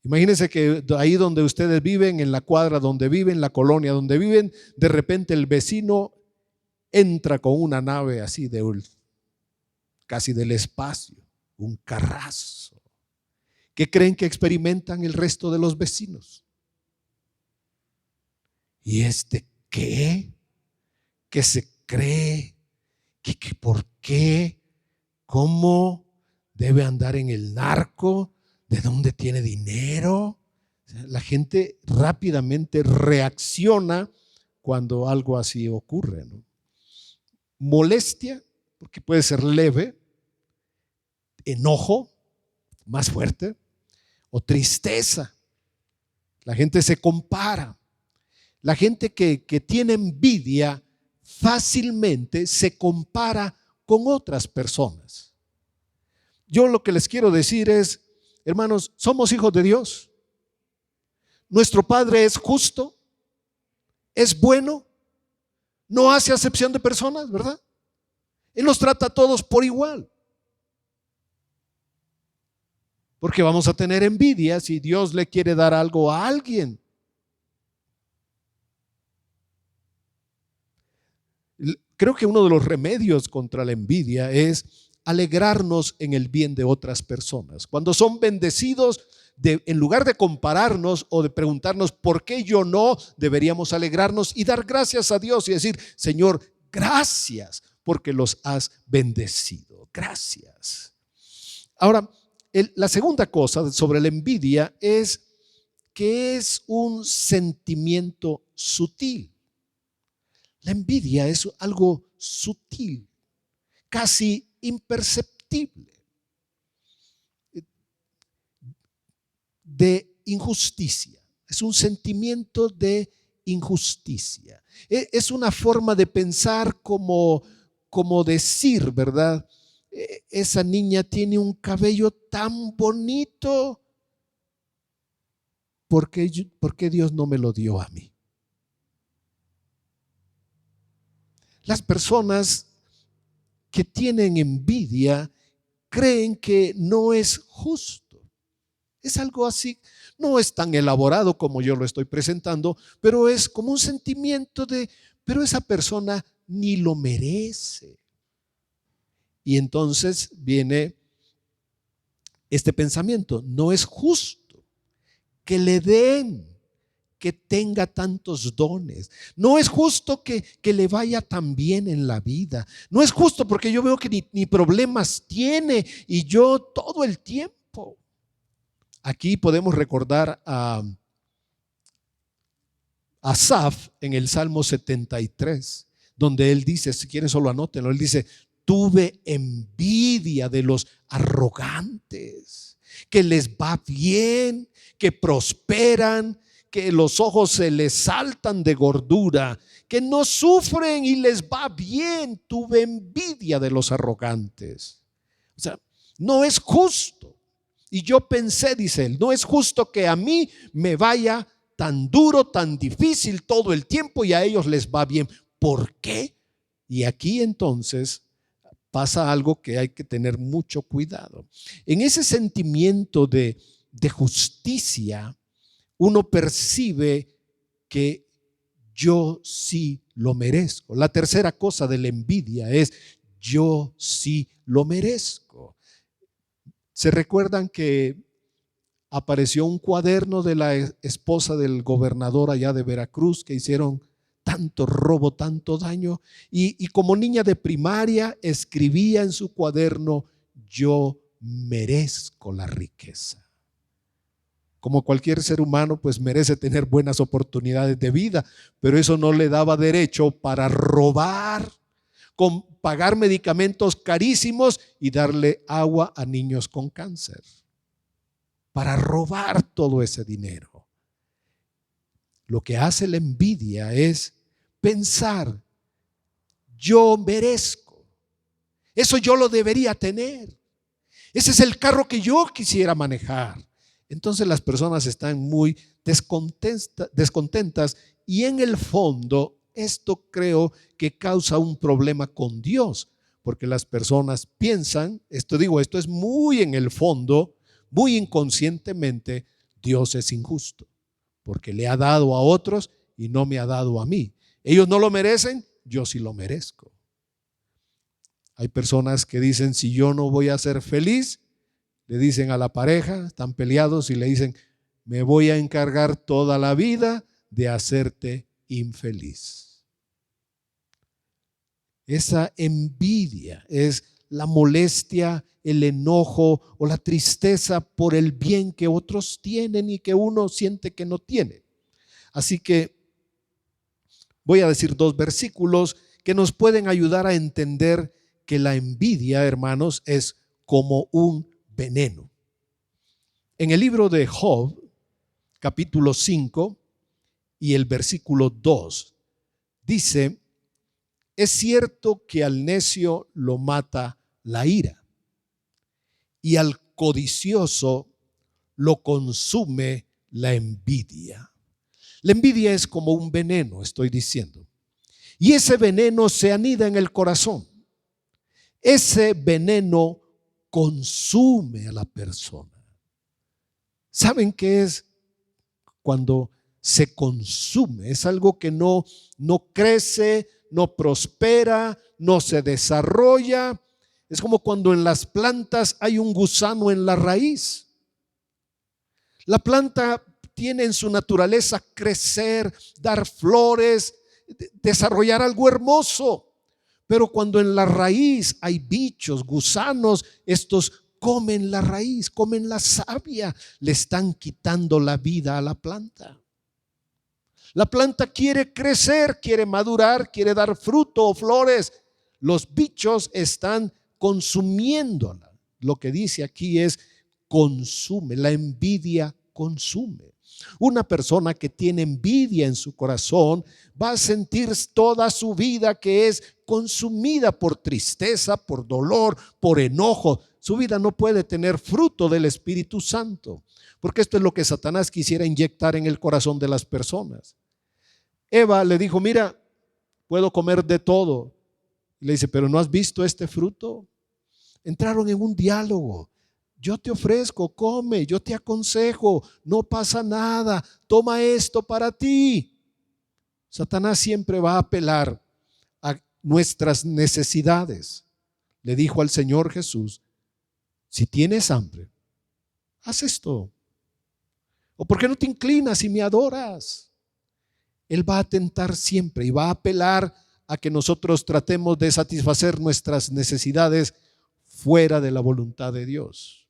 Imagínense que ahí donde ustedes viven, en la cuadra donde viven, la colonia donde viven, de repente el vecino entra con una nave así casi del espacio, un carrazo. ¿Qué creen que experimentan el resto de los vecinos? ¿Y qué? ¿Qué se cree? ¿Qué por qué? ¿Cómo debe andar en el narco? ¿De dónde tiene dinero? La gente rápidamente reacciona cuando algo así ocurre, ¿no? Molestia, porque puede ser leve, enojo, más fuerte, o tristeza. La gente se compara. La gente que tiene envidia fácilmente se compara con otras personas. Yo lo que les quiero decir es, hermanos, somos hijos de Dios. Nuestro Padre es justo, es bueno, no hace acepción de personas, ¿verdad? Él nos trata a todos por igual. Porque vamos a tener envidia si Dios le quiere dar algo a alguien. Creo que uno de los remedios contra la envidia es alegrarnos en el bien de otras personas. Cuando son bendecidos, en lugar de compararnos o de preguntarnos por qué yo no, deberíamos alegrarnos y dar gracias a Dios y decir, Señor, gracias porque los has bendecido. Gracias. Ahora, la segunda cosa sobre la envidia es que es un sentimiento sutil. La envidia es algo sutil, casi imperceptible, de injusticia. Es un sentimiento de injusticia. Es una forma de pensar como decir, ¿verdad? Esa niña tiene un cabello tan bonito, ¿por qué Dios no me lo dio a mí? Las personas que tienen envidia creen que no es justo. Es algo así, no es tan elaborado como yo lo estoy presentando, pero es como un sentimiento pero esa persona ni lo merece. Y entonces viene este pensamiento: no es justo que le den, que tenga tantos dones. No es justo que le vaya tan bien en la vida. No es justo porque yo veo que ni problemas tiene y yo todo el tiempo. Aquí podemos recordar a Asaf en el Salmo 73, donde él dice, si quieren solo anótenlo, él dice: tuve envidia de los arrogantes, que les va bien, que prosperan, que los ojos se les saltan de gordura, que no sufren y les va bien. Tuve envidia de los arrogantes. O sea, no es justo. Y yo pensé, dice él, no es justo que a mí me vaya tan duro, tan difícil todo el tiempo y a ellos les va bien. ¿Por qué? Y aquí entonces pasa algo que hay que tener mucho cuidado. En ese sentimiento de justicia, uno percibe que yo sí lo merezco. La tercera cosa de la envidia es: yo sí lo merezco. ¿Se recuerdan que apareció un cuaderno de la esposa del gobernador allá de Veracruz, que hicieron tanto robo, tanto daño? Y como niña de primaria escribía en su cuaderno: yo merezco la riqueza. Como cualquier ser humano, pues merece tener buenas oportunidades de vida, pero eso no le daba derecho para robar, pagar medicamentos carísimos y darle agua a niños con cáncer, para robar todo ese dinero. Lo que hace la envidia es pensar: yo merezco, eso yo lo debería tener, ese es el carro que yo quisiera manejar. Entonces las personas están muy descontentas y en el fondo esto creo que causa un problema con Dios, porque las personas piensan, esto es muy en el fondo, muy inconscientemente: Dios es injusto porque le ha dado a otros y no me ha dado a mí. Ellos no lo merecen, yo sí lo merezco. Hay personas que dicen: si yo no voy a ser feliz, le dicen a la pareja, están peleados y le dicen: me voy a encargar toda la vida de hacerte infeliz. Esa envidia es la molestia, el enojo o la tristeza por el bien que otros tienen y que uno siente que no tiene. Así que voy a decir 2 versículos que nos pueden ayudar a entender que la envidia, hermanos, es como un veneno. En el libro de Job, capítulo 5 y el versículo 2, dice: es cierto que al necio lo mata la ira y al codicioso lo consume la envidia. La envidia es como un veneno, estoy diciendo, y ese veneno se anida en el corazón. Ese veneno consume a la persona. ¿Saben qué es cuando se consume? Es algo que no crece, no prospera, no se desarrolla. Es como cuando en las plantas hay un gusano en la raíz. La planta tiene en su naturaleza crecer, dar flores, desarrollar algo hermoso. Pero cuando en la raíz hay bichos, gusanos, estos comen la raíz, comen la savia, le están quitando la vida a la planta. La planta quiere crecer, quiere madurar, quiere dar fruto o flores. Los bichos están consumiéndola. Lo que dice aquí es: consume, la envidia consume. Una persona que tiene envidia en su corazón va a sentir toda su vida que es consumida por tristeza, por dolor, por enojo. Su vida no puede tener fruto del Espíritu Santo, porque esto es lo que Satanás quisiera inyectar en el corazón de las personas. Eva le dijo: mira, puedo comer de todo. Y le dice: pero ¿no has visto este fruto? Entraron en un diálogo. Yo te ofrezco, come, yo te aconsejo, no pasa nada, toma esto para ti. Satanás siempre va a apelar a nuestras necesidades. Le dijo al Señor Jesús: si tienes hambre, haz esto. ¿O por qué no te inclinas y me adoras? Él va a tentar siempre y va a apelar a que nosotros tratemos de satisfacer nuestras necesidades fuera de la voluntad de Dios.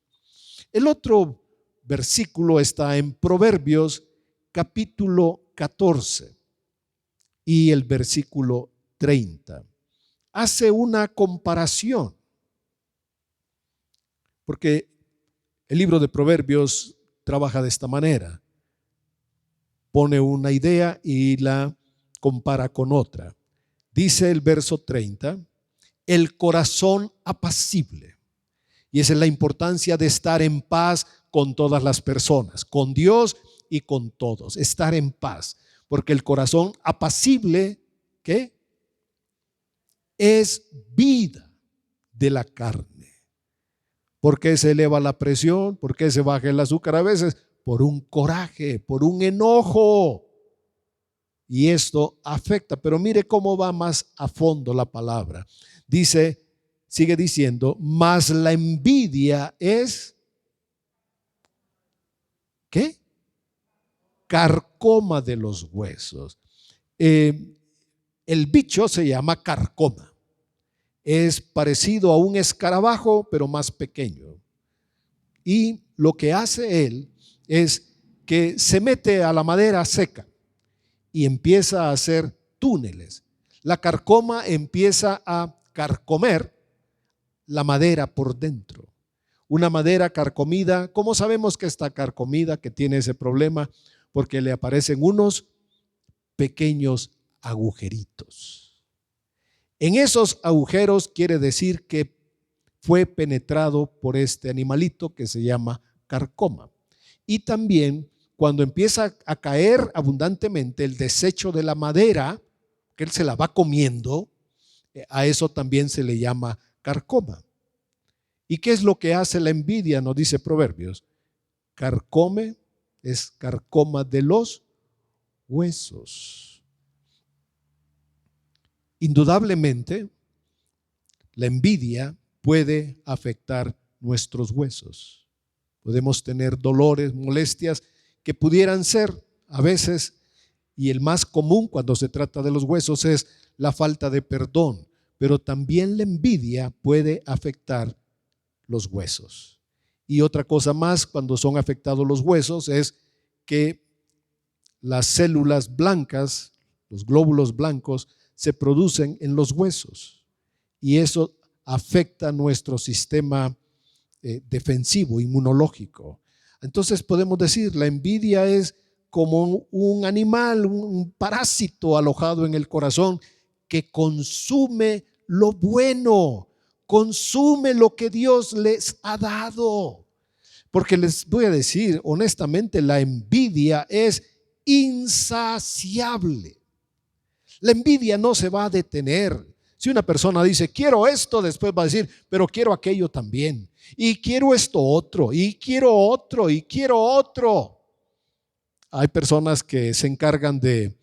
El otro versículo está en Proverbios capítulo 14 y el versículo 30. Hace una comparación, porque el libro de Proverbios trabaja de esta manera. Pone una idea y la compara con otra. Dice el verso 30, el corazón apacible. Y esa es la importancia de estar en paz con todas las personas, con Dios y con todos. Estar en paz. Porque el corazón apacible, ¿qué? Es vida de la carne. ¿Por qué se eleva la presión? ¿Por qué se baja el azúcar a veces? Por un coraje, por un enojo. Y esto afecta, pero mire cómo va más a fondo la palabra. Dice, sigue diciendo, mas la envidia es, ¿qué? Carcoma de los huesos. El bicho se llama carcoma. Es parecido a un escarabajo, pero más pequeño. Y lo que hace él es que se mete a la madera seca y empieza a hacer túneles. La carcoma empieza a carcomer la madera por dentro. Una madera carcomida, ¿cómo sabemos que está carcomida, que tiene ese problema? Porque le aparecen unos pequeños agujeritos. En esos agujeros quiere decir que fue penetrado por este animalito que se llama carcoma. Y también cuando empieza a caer abundantemente el desecho de la madera, que él se la va comiendo, a eso también se le llama carcoma. ¿Y qué es lo que hace la envidia? Nos dice Proverbios. Carcome, es carcoma de los huesos. Indudablemente, la envidia puede afectar nuestros huesos. Podemos tener dolores, molestias que pudieran ser a veces, y el más común cuando se trata de los huesos es la falta de perdón, pero también la envidia puede afectar los huesos. Y otra cosa más, cuando son afectados los huesos, es que las células blancas, los glóbulos blancos, se producen en los huesos y eso afecta nuestro sistema defensivo, inmunológico. Entonces podemos decir, la envidia es como un animal, un parásito alojado en el corazón que consume lo bueno, consume lo que Dios les ha dado. Porque les voy a decir honestamente, la envidia es insaciable. La envidia no se va a detener. Si una persona dice, quiero esto, después va a decir, pero quiero aquello también. Y quiero esto otro, y quiero otro, y quiero otro. Hay personas que se encargan de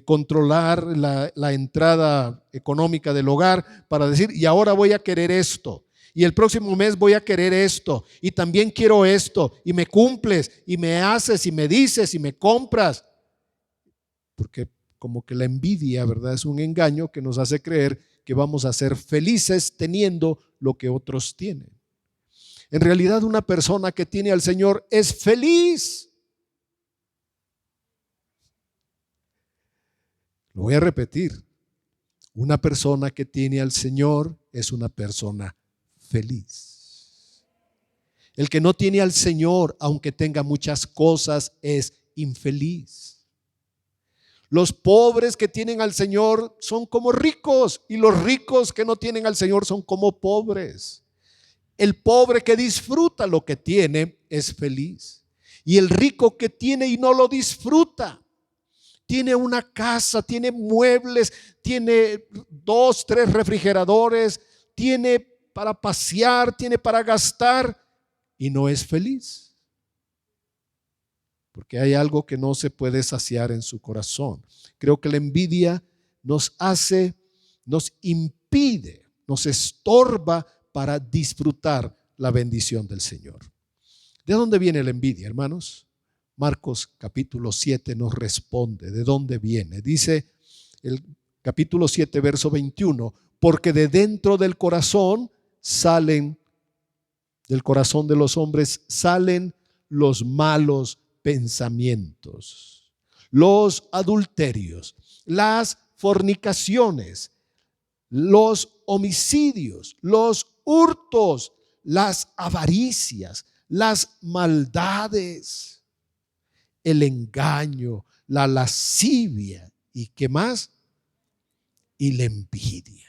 controlar la entrada económica del hogar para decir, y ahora voy a querer esto. Y el próximo mes voy a querer esto. Y también quiero esto. Y me cumples, y me haces, y me dices, y me compras. Porque como que la envidia, ¿verdad? Es un engaño que nos hace creer que vamos a ser felices teniendo lo que otros tienen. En realidad, una persona que tiene al Señor es feliz. Lo voy a repetir. Una persona que tiene al Señor es una persona feliz. El que no tiene al Señor, aunque tenga muchas cosas, es infeliz. Los pobres que tienen al Señor son como ricos y los ricos que no tienen al Señor son como pobres. El pobre que disfruta lo que tiene es feliz. Y el rico que tiene y no lo disfruta, tiene una casa, tiene muebles, tiene 2, 3 refrigeradores, tiene para pasear, tiene para gastar y no es feliz. Porque hay algo que no se puede saciar en su corazón. Creo que la envidia nos impide, nos estorba para disfrutar la bendición del Señor. ¿De dónde viene la envidia, hermanos? Marcos capítulo 7 nos responde de dónde viene. Dice el capítulo 7, verso 21, porque de dentro del corazón del corazón de los hombres salen los malos pensamientos, los adulterios, las fornicaciones, los homicidios, los hurtos, las avaricias, las maldades, el engaño, la lascivia y ¿qué más? Y la envidia.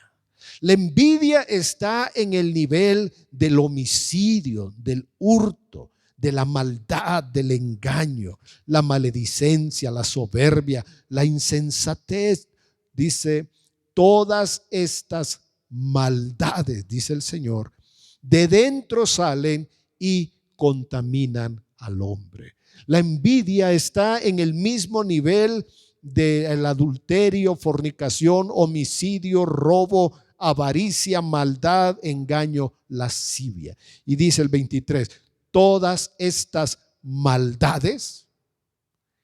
La envidia está en el nivel del homicidio, del hurto, de la maldad, del engaño, la maledicencia, la soberbia, la insensatez. Dice, todas estas maldades, dice el Señor, de dentro salen y contaminan al hombre. La envidia está en el mismo nivel del adulterio, fornicación, homicidio, robo, avaricia, maldad, engaño, lascivia. Y dice el 23, todas estas maldades,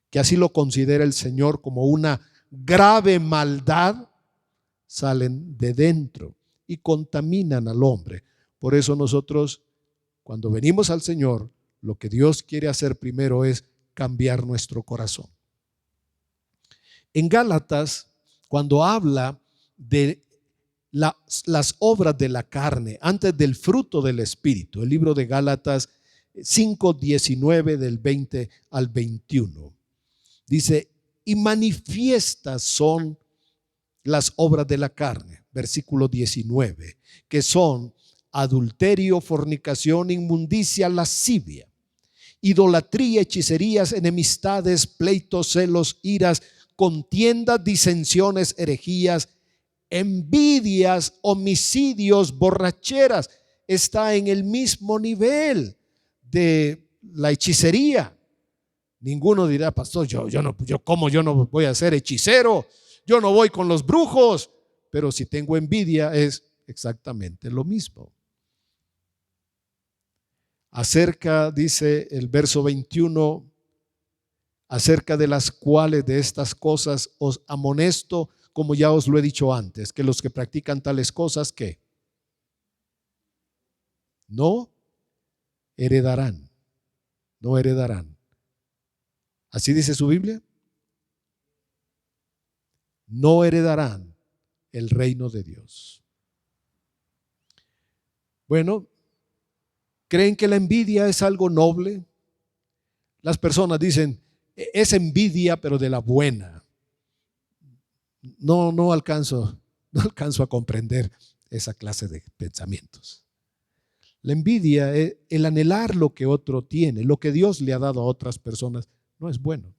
que así lo considera el Señor como una grave maldad, salen de dentro y contaminan al hombre. Por eso nosotros, cuando venimos al Señor, lo que Dios quiere hacer primero es cambiar nuestro corazón. En Gálatas, cuando habla de las obras de la carne antes del fruto del Espíritu, el libro de Gálatas 5:19 del 20 al 21, dice, y manifiestas son las obras de la carne, versículo 19, que son adulterio, fornicación, inmundicia, lascivia, idolatría, hechicerías, enemistades, pleitos, celos, iras, contiendas, disensiones, herejías, envidias, homicidios, borracheras. Está en el mismo nivel de la hechicería. Ninguno dirá, pastor, yo no voy a ser hechicero, yo no voy con los brujos. Pero si tengo envidia es exactamente lo mismo. Acerca, dice el verso 21, acerca de las cuales de estas cosas os amonesto, como ya os lo he dicho antes, que los que practican tales cosas, ¿qué? No heredarán, no heredarán. ¿Así dice su Biblia? No heredarán el reino de Dios. Bueno, ¿creen que la envidia es algo noble? Las personas dicen, es envidia, pero de la buena. No alcanzo a comprender esa clase de pensamientos. La envidia es el anhelar lo que otro tiene, lo que Dios le ha dado a otras personas, no es bueno.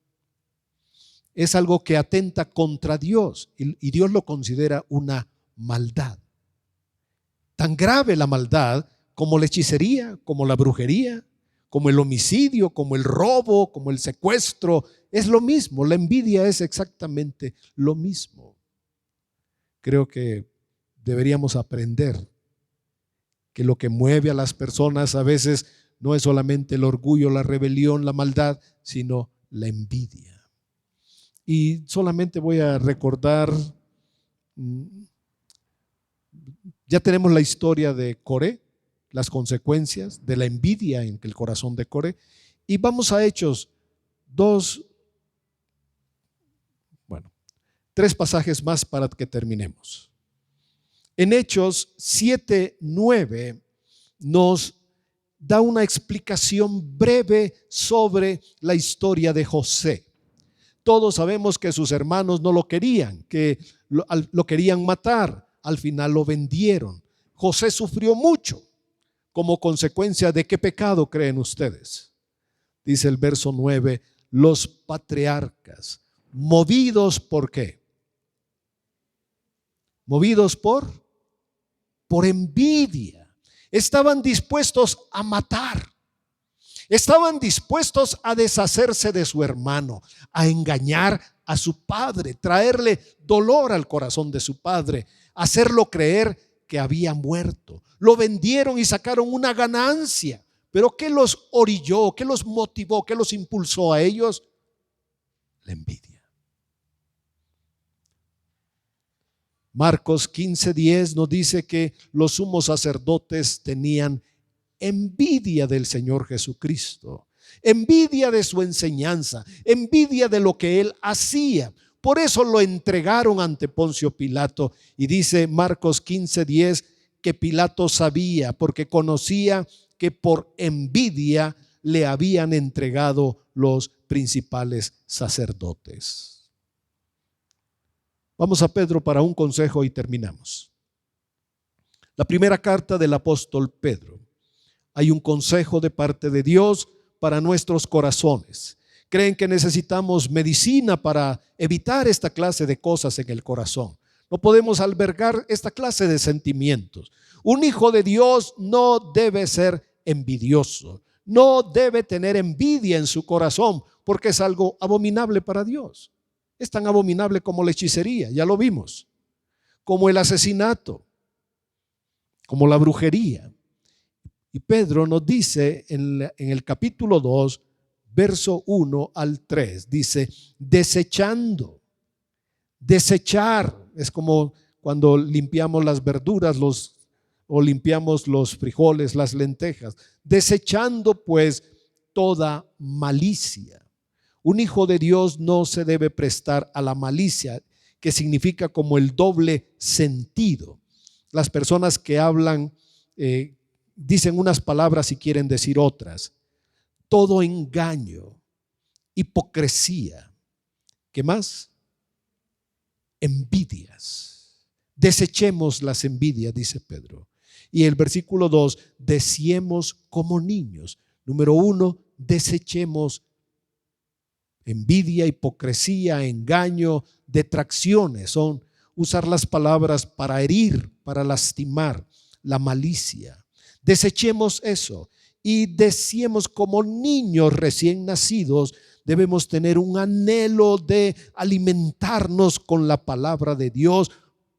Es algo que atenta contra Dios y Dios lo considera una maldad. Tan grave la maldad como la hechicería, como la brujería, como el homicidio, como el robo, como el secuestro. Es lo mismo, la envidia es exactamente lo mismo. Creo que deberíamos aprender que lo que mueve a las personas a veces no es solamente el orgullo, la rebelión, la maldad, sino la envidia. Y solamente voy a recordar, ya tenemos la historia de Coré, las consecuencias de la envidia en el corazón de Coré, y vamos a Hechos 3 pasajes más para que terminemos. En Hechos 7:9 nos da una explicación breve sobre la historia de José. Todos sabemos que sus hermanos no lo querían, que lo querían matar. Al final lo vendieron. José sufrió mucho como consecuencia de qué pecado creen ustedes. Dice el verso 9, los patriarcas, movidos ¿por qué? Movidos por envidia, estaban dispuestos a matar. Estaban dispuestos a deshacerse de su hermano, a engañar a su padre, traerle dolor al corazón de su padre, hacerlo creer que había muerto. Lo vendieron y sacaron una ganancia Pero ¿qué los orilló? ¿Qué los motivó? ¿Qué los impulsó a ellos? La envidia. Marcos 15:10 nos dice que los sumos sacerdotes tenían envidia del Señor Jesucristo, envidia de su enseñanza, envidia de lo que él hacía. Por eso lo entregaron ante Poncio Pilato. Y dice Marcos 15:10 que Pilato sabía, porque conocía que por envidia le habían entregado los principales sacerdotes. Vamos a Pedro para un consejo y terminamos. La primera carta del apóstol Pedro. Hay un consejo de parte de Dios para nuestros corazones. Creen que necesitamos medicina para evitar esta clase de cosas en el corazón. No podemos albergar esta clase de sentimientos. Un hijo de Dios no debe ser envidioso, no debe tener envidia en su corazón, porque es algo abominable para Dios. Es tan abominable como la hechicería, ya lo vimos, como el asesinato, como la brujería. Y Pedro nos dice en el capítulo 2, verso 1 al 3, dice, desechando. Desechar es como cuando limpiamos las verduras o limpiamos los frijoles, las lentejas. Desechando pues toda malicia. Un hijo de Dios no se debe prestar a la malicia, que significa como el doble sentido. Las personas que hablan dicen unas palabras y quieren decir otras. Todo engaño, hipocresía. ¿Qué más? Envidias. Desechemos las envidias, dice Pedro. Y el versículo 2, deseemos como niños. Número 1, desechemos envidia, hipocresía, engaño, detracciones. Son usar las palabras para herir, para lastimar, la malicia. Desechemos eso y deseemos como niños recién nacidos. Debemos tener un anhelo de alimentarnos con la palabra de Dios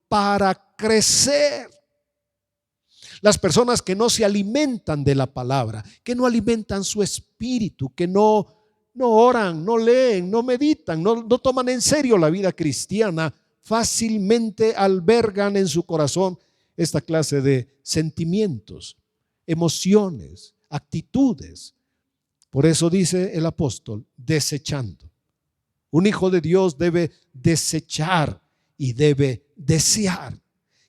para crecer. Las personas que no se alimentan de la palabra, que no alimentan su espíritu, que no oran, no leen, no meditan, no toman en serio la vida cristiana, fácilmente albergan en su corazón esta clase de sentimientos, emociones, actitudes. Por eso dice el apóstol, desechando. Un hijo de Dios debe desechar y debe desear.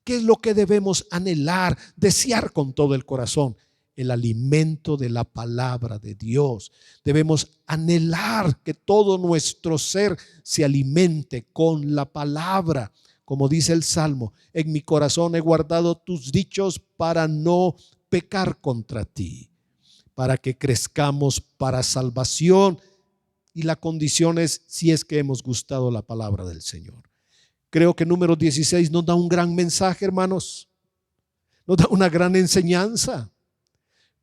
¿Qué es lo que debemos anhelar, desear con todo el corazón? El alimento de la palabra de Dios. Debemos anhelar que todo nuestro ser se alimente con la palabra. Como dice el Salmo, en mi corazón he guardado tus dichos para no pecar contra ti, para que crezcamos para salvación. Y la condición es si es que hemos gustado la palabra del Señor. Creo que número 16 nos da un gran mensaje, hermanos. Nos da una gran enseñanza.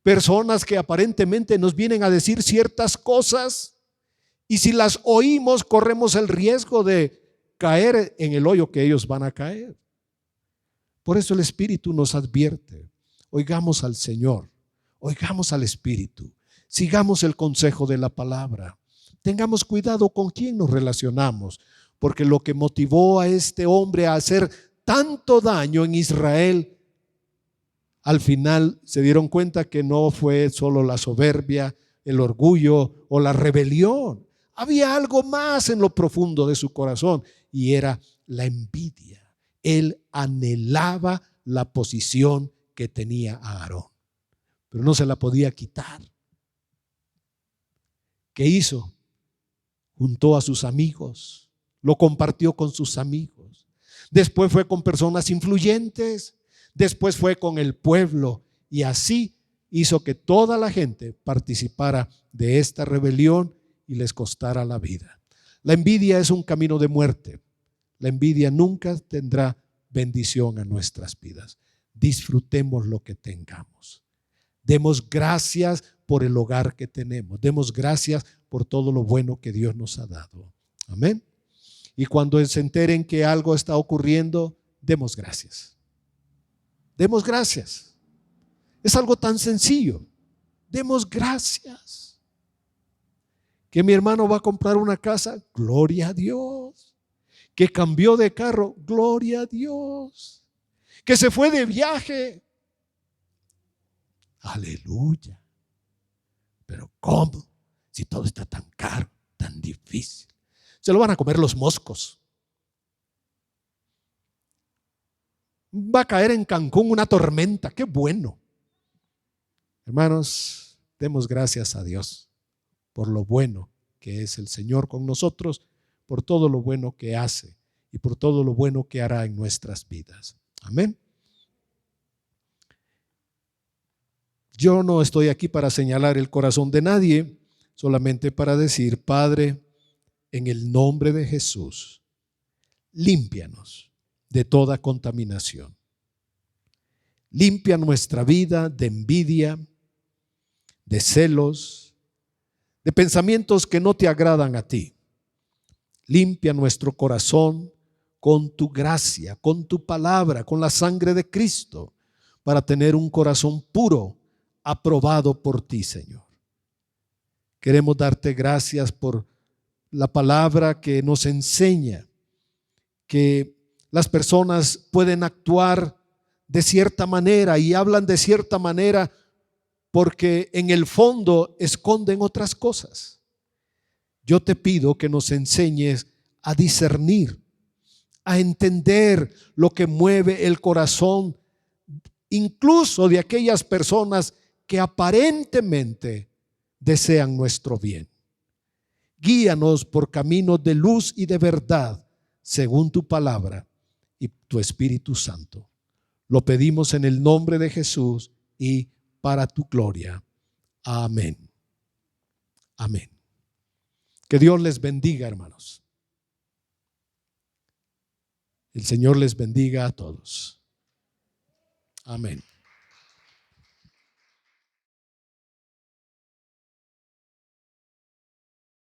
Personas que aparentemente nos vienen a decir ciertas cosas y si las oímos corremos el riesgo de caer en el hoyo que ellos van a caer. Por eso el Espíritu nos advierte. Oigamos al Señor, oigamos al Espíritu, sigamos el consejo de la palabra. Tengamos cuidado con quién nos relacionamos, porque lo que motivó a este hombre a hacer tanto daño en Israel, al final se dieron cuenta que no fue solo la soberbia, el orgullo o la rebelión. Había algo más en lo profundo de su corazón y era la envidia. Él anhelaba la posición que tenía Aarón, pero no se la podía quitar. ¿Qué hizo? Juntó a sus amigos, lo compartió con sus amigos. Después fue con personas influyentes, después fue con el pueblo y así hizo que toda la gente participara de esta rebelión y les costara la vida. La envidia es un camino de muerte. La envidia nunca tendrá bendición a nuestras vidas. Disfrutemos lo que tengamos. Demos gracias por el hogar que tenemos. Demos gracias por todo lo bueno que Dios nos ha dado. Amén. Y cuando se enteren que algo está ocurriendo, demos gracias. Demos gracias. Es algo tan sencillo. demos gracias. Que mi hermano va a comprar una casa, gloria a Dios. Que cambió de carro, gloria a Dios. Que se fue de viaje, aleluya. Pero ¿cómo? Si todo está tan caro, tan difícil. Se lo van a comer los moscos. Va a caer en Cancún una tormenta, qué bueno. Hermanos, demos gracias a Dios por lo bueno que es el Señor con nosotros, por todo lo bueno que hace y por todo lo bueno que hará en nuestras vidas. Amén. Yo no estoy aquí para señalar el corazón de nadie, solamente para decir, Padre, en el nombre de Jesús, límpianos de toda contaminación. Limpia nuestra vida de envidia, de celos, de pensamientos que no te agradan a ti. Limpia nuestro corazón con tu gracia, con tu palabra, con la sangre de Cristo, para tener un corazón puro, aprobado por ti, Señor. Queremos darte gracias por la palabra que nos enseña que las personas pueden actuar de cierta manera y hablan de cierta manera porque en el fondo esconden otras cosas. Yo te pido que nos enseñes a discernir, a entender lo que mueve el corazón, incluso de aquellas personas que aparentemente desean nuestro bien. Guíanos por caminos de luz y de verdad, según tu palabra y tu Espíritu Santo. Lo pedimos en el nombre de Jesús y para tu gloria. Amén. Amén. Que Dios les bendiga, hermanos. El Señor les bendiga a todos. Amén.